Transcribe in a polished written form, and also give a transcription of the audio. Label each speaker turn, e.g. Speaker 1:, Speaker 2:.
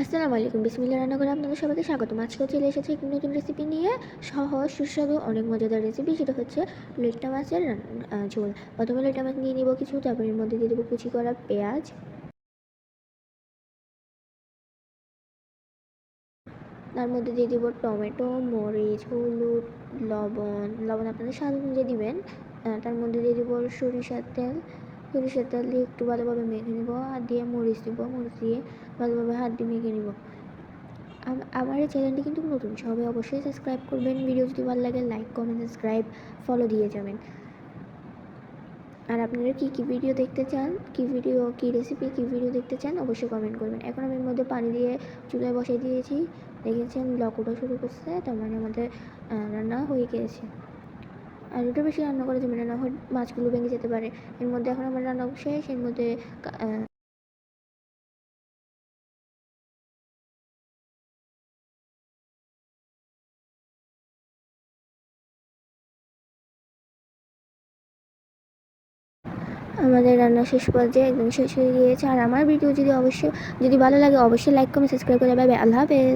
Speaker 1: আসসালামু আলাইকুম, বিসমিল্লাহ রান্নাঘরে আপনাদের সবাইকে স্বাগতম। আজকে চলে এসেছে একটি নতুন রেসিপি নিয়ে, সহজ সুস্বাদু অনেক মজাদার রেসিপি, সেটা হচ্ছে লইট্টা মাছের ঝোল। প্রথমে লইট্টা মাছ নিয়ে নিব কিছু, তারপর এর মধ্যে দিয়ে দেবো কুচি করা পেঁয়াজ, তার মধ্যে দিয়ে দিব টমেটো, মরিচ, হলুদ, লবণ আপনাদের স্বাদ অনুযায়ী দিবেন। তার মধ্যে দিয়ে দিব সরিষার তেল দিয়ে একটু ভালোভাবে মেখে নিব। হাত দিয়ে মরিচ দিব, মরিচ দিয়ে ভালোভাবে হাত দিয়ে মেখে নিব। আমার এই চ্যানেলটি কিন্তু নতুন, সবাই অবশ্যই সাবস্ক্রাইব করবেন। ভিডিও যদি ভালো লাগে লাইক কমেন্ট সাবস্ক্রাইব ফলো দিয়ে যাবেন। আর আপনারা কী ভিডিও দেখতে চান, কী রেসিপি কী ভিডিও দেখতে চান অবশ্যই কমেন্ট করবেন। এখন আমি এর মধ্যে পানি দিয়ে চুলায় বসিয়ে দিয়েছি, দেখেছেন লক ওঠা শুরু করছে, তার মানে আমাদের রান্না হয়ে গিয়েছে। আর একটু বেশি রান্না করা যাবে না, হয় মাছগুলো ভেঙে যেতে পারে। এর মধ্যে এখন আমার রান্না শেষ, এর মধ্যে আমাদের রান্না শেষ পর্যায়ে একদম শেষ হয়ে গিয়েছে। আর আমার ভিডিও যদি ভালো লাগে অবশ্যই লাইক কমেন্ট সাবস্ক্রাইব করে, বাই বাই, আল্লাহ হাফেজ।